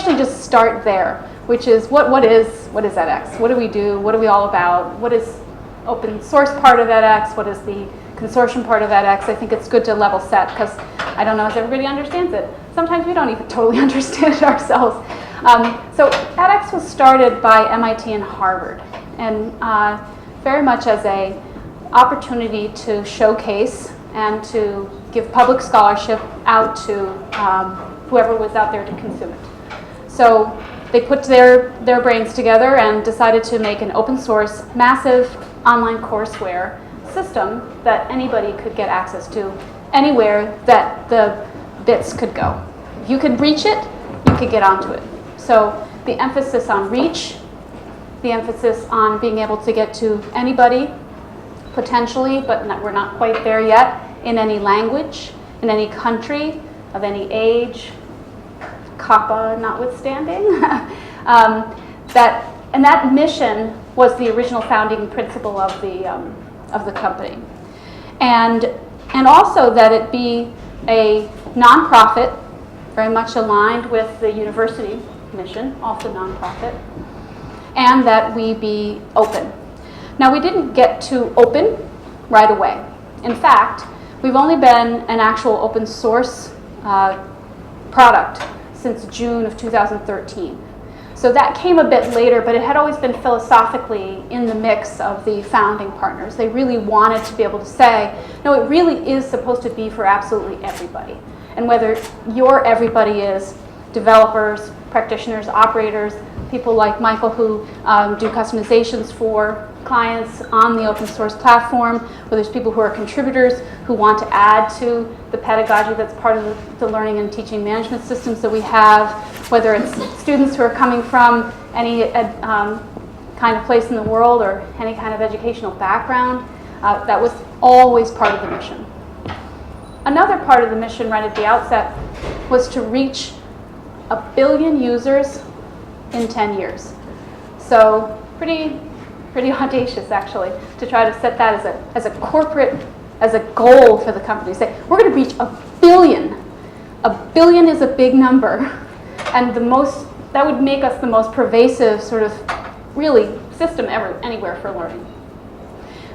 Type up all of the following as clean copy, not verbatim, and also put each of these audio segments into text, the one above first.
actually just start there, which is what is edX? What do we do? What are we all about? What is open source part of edX? What is the consortium part of edX? I think it's good to level set because I don't know if everybody understands it. Sometimes we don't even totally understand it ourselves. So edX was started by MIT and Harvard, and very much as a opportunity to showcase and to give public scholarship out to whoever was out there to consume it. So they put their brains together and decided to make an open source, massive online courseware system that anybody could get access to anywhere that the bits could go. If you could reach it, you could get onto it. So the emphasis on reach, the emphasis on being able to get to anybody, potentially, but we're not quite there yet, in any language, in any country, of any age, COPPA notwithstanding. That mission was the original founding principle of the company. And also that it be a nonprofit, very much aligned with the university mission, also nonprofit, and that we be open. Now, we didn't get to open right away. In fact, we've only been an actual open source product since June of 2013. So that came a bit later, but it had always been philosophically in the mix of the founding partners. They really wanted to be able to say, no, it really is supposed to be for absolutely everybody. And whether your everybody is developers, practitioners, operators, people like Michael who do customizations for clients on the open source platform, where there's people who are contributors who want to add to the pedagogy that's part of the learning and teaching management systems that we have, whether it's students who are coming from any kind of place in the world or any kind of educational background. That was always part of the mission. Another part of the mission right at the outset was to reach 1 billion users in 10 years. So pretty audacious, actually, to try to set that as a corporate, as a goal for the company. Say, we're going to reach 1 billion. 1 billion is a big number, and that would make us the most pervasive sort of really system anywhere for learning.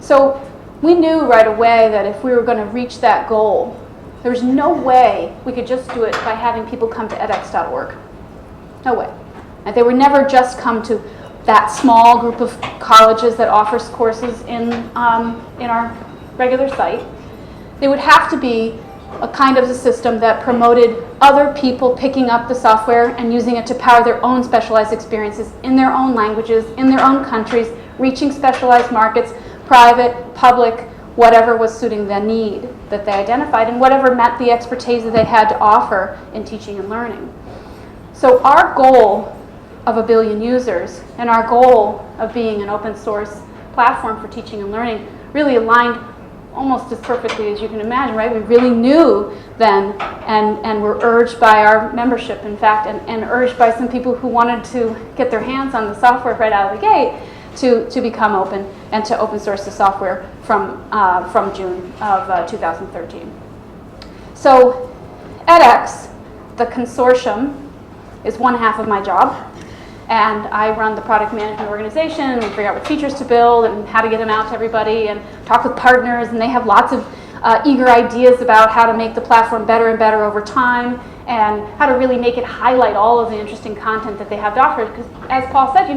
So we knew right away that if we were going to reach that goal, there was no way we could just do it by having people come to edX.org. No way. And they would never just come to that small group of colleges that offers courses in our regular site. They would have to be a kind of a system that promoted other people picking up the software and using it to power their own specialized experiences in their own languages, in their own countries, reaching specialized markets, private, public, whatever was suiting the need that they identified and whatever met the expertise that they had to offer in teaching and learning. So our goal of 1 billion users and our goal of being an open source platform for teaching and learning really aligned almost as perfectly as you can imagine, right? We really knew then and were urged by our membership, in fact, and urged by some people who wanted to get their hands on the software right out of the gate to become open and to open source the software from June of 2013. So edX, the consortium, is one half of my job. And I run the product management organization and figure out what features to build and how to get them out to everybody and talk with partners, and they have lots of eager ideas about how to make the platform better and better over time and how to really make it highlight all of the interesting content that they have to offer. Because as Paul said,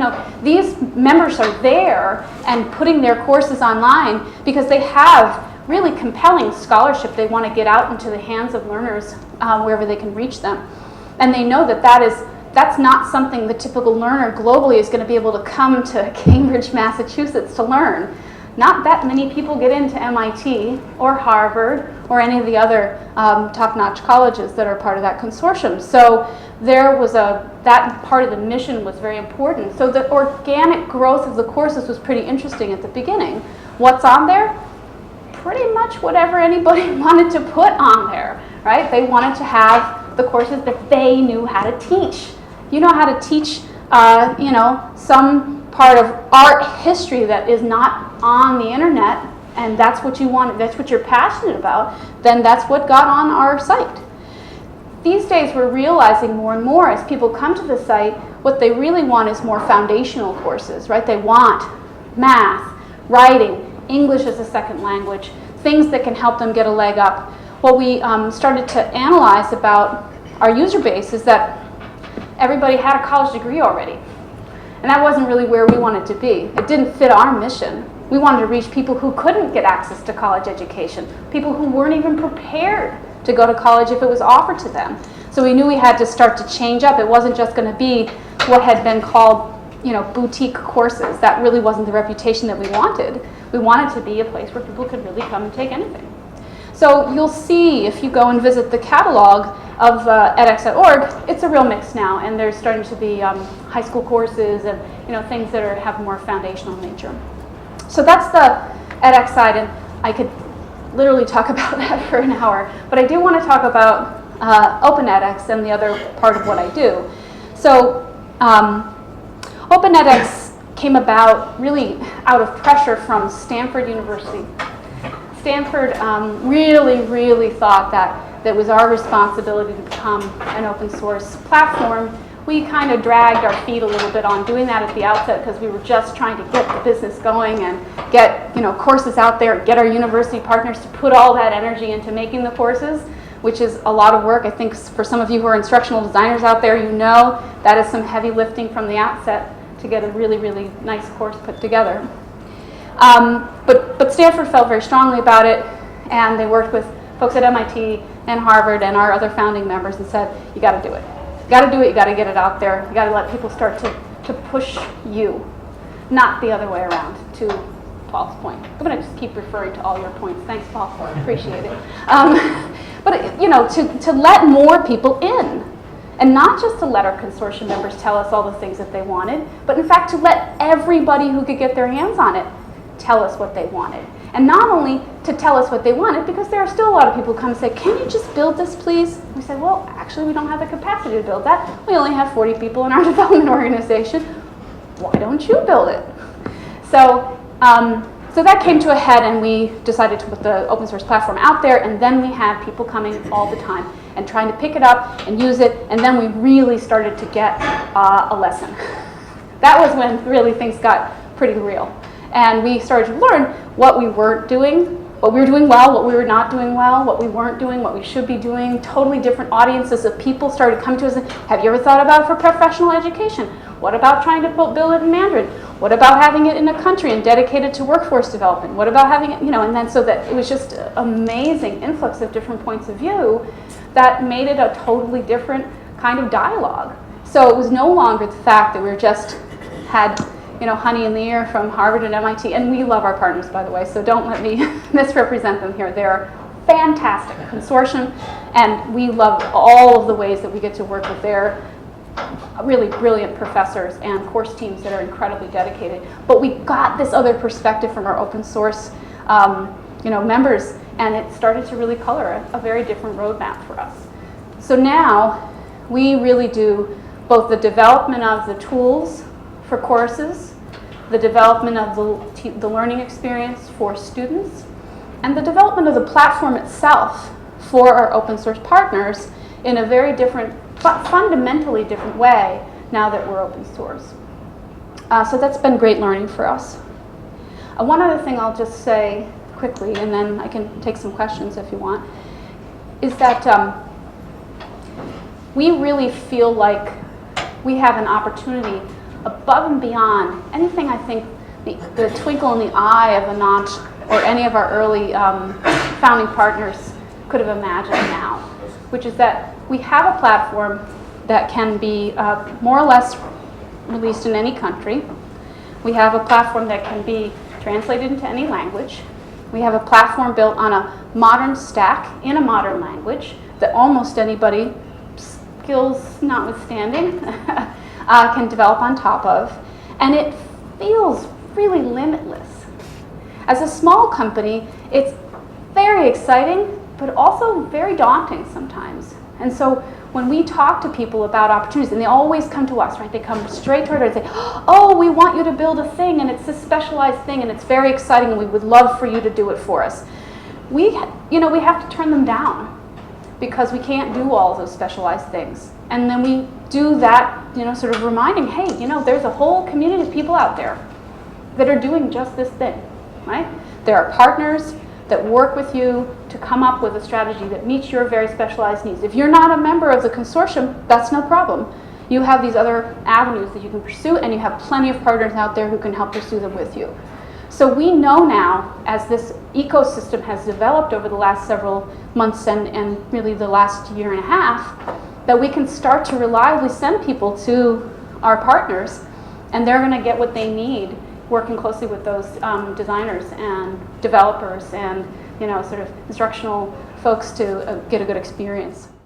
these members are there and putting their courses online because they have really compelling scholarship they want to get out into the hands of learners wherever they can reach them. And they know that that's not something the typical learner globally is going to be able to come to Cambridge, Massachusetts to learn. Not that many people get into MIT or Harvard or any of the other top-notch colleges that are part of that consortium. So there was that part of the mission was very important. So the organic growth of the courses was pretty interesting at the beginning. What's on there? Pretty much whatever anybody wanted to put on there, right? They wanted to have the courses that they knew how to teach. You know how to teach, some part of art history that is not on the internet, and that's what you want, that's what you're passionate about, then that's what got on our site. these days we're realizing more and more as people come to the site, what they really want is more foundational courses, right? They want math, writing, English as a second language, things that can help them get a leg up. What we started to analyze about our user base is that everybody had a college degree already. And that wasn't really where we wanted to be. It didn't fit our mission. We wanted to reach people who couldn't get access to college education, people who weren't even prepared to go to college if it was offered to them. So we knew we had to start to change up. It wasn't just going to be what had been called, boutique courses. That really wasn't the reputation that we wanted. We wanted to be a place where people could really come and take anything. So you'll see if you go and visit the catalog of edX.org, it's a real mix now, and there's starting to be high school courses and things that have more foundational nature. So that's the edX side, and I could literally talk about that for an hour, but I do want to talk about Open edX and the other part of what I do. So Open edX came about really out of pressure from Stanford University. Stanford really thought that it was our responsibility to become an open source platform. We kind of dragged our feet a little bit on doing that at the outset because we were just trying to get the business going and get courses out there, get our university partners to put all that energy into making the courses, which is a lot of work. I think for some of you who are instructional designers out there, that is some heavy lifting from the outset to get a really nice course put together. But Stanford felt very strongly about it, and they worked with folks at MIT and Harvard and our other founding members and said, you got to do it. You got to do it, you got to get it out there. You got to let people start to push you, not the other way around, to Paul's point. I'm going to just keep referring to all your points. Thanks, Paul. Appreciate it. But to let more people in, and not just to let our consortium members tell us all the things that they wanted, but in fact to let everybody who could get their hands on it tell us what they wanted. And not only to tell us what they wanted, because there are still a lot of people who come and say, can you just build this, please? We say, well, actually, we don't have the capacity to build that. We only have 40 people in our development organization. Why don't you build it? So that came to a head, and we decided to put the open source platform out there, and then we had people coming all the time and trying to pick it up and use it, and then we really started to get a lesson. That was when really things got pretty real. And we started to learn what we weren't doing, what we were doing well, what we were not doing well, what we weren't doing, what we should be doing. Totally different audiences of people started coming to us and, have you ever thought about it for professional education? What about trying to build it in Mandarin? What about having it in a country and dedicated to workforce development? What about having it, and then so that it was just an amazing influx of different points of view that made it a totally different kind of dialogue. So it was no longer the fact that we had honey in the ear from Harvard and MIT, and we love our partners, by the way, so don't let me misrepresent them here. They're fantastic consortium, and we love all of the ways that we get to work with their really brilliant professors and course teams that are incredibly dedicated. But we got this other perspective from our open source members, and it started to really color a very different roadmap for us. So now we really do both the development of the tools for courses, the development of the learning experience for students, and the development of the platform itself for our open source partners in a very different, fundamentally different way now that we're open source. So that's been great learning for us. One other thing I'll just say quickly, and then I can take some questions if you want, is that we really feel like we have an opportunity above and beyond anything I think the twinkle in the eye of Anant or any of our early founding partners could have imagined now, which is that we have a platform that can be more or less released in any country. We have a platform that can be translated into any language. We have a platform built on a modern stack in a modern language that almost anybody, skills notwithstanding, can develop on top of, and it feels really limitless. As a small company, it's very exciting, but also very daunting sometimes. And so when we talk to people about opportunities, and they always come to us, right? They come straight toward us and say, oh, we want you to build a thing, and it's this specialized thing, and it's very exciting, and we would love for you to do it for us. We have to turn them down. because we can't do all those specialized things. And then we do that, sort of reminding, hey, there's a whole community of people out there that are doing just this thing, right? There are partners that work with you to come up with a strategy that meets your very specialized needs. If you're not a member of the consortium, that's no problem. You have these other avenues that you can pursue, and you have plenty of partners out there who can help pursue them with you. So we know now, as this ecosystem has developed over the last several months and really the last year and a half, that we can start to reliably send people to our partners, and they're going to get what they need, working closely with those designers and developers and sort of instructional folks to get a good experience.